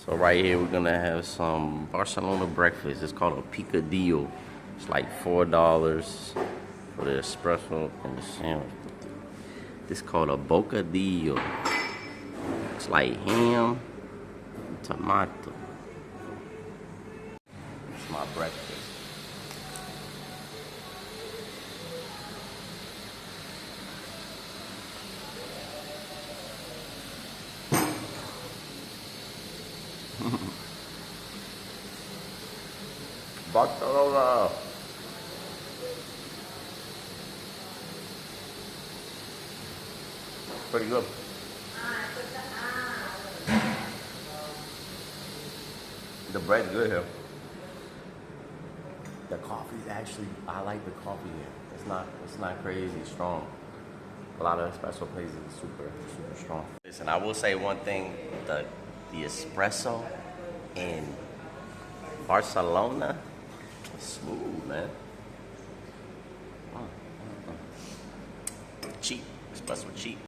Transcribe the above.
So right here we're gonna have some Barcelona breakfast. It's called a picadillo. It's like $4 for the espresso and the sandwich. This is called a bocadillo. It's like ham and tomato. It's my breakfast. Barcelona. Pretty good. The bread's good here. The coffee's actually, I like the coffee here. It's not crazy strong. A lot of espresso places are super strong. Listen, I will say one thing, the espresso in Barcelona is smooth, man. Cheap, espresso cheap.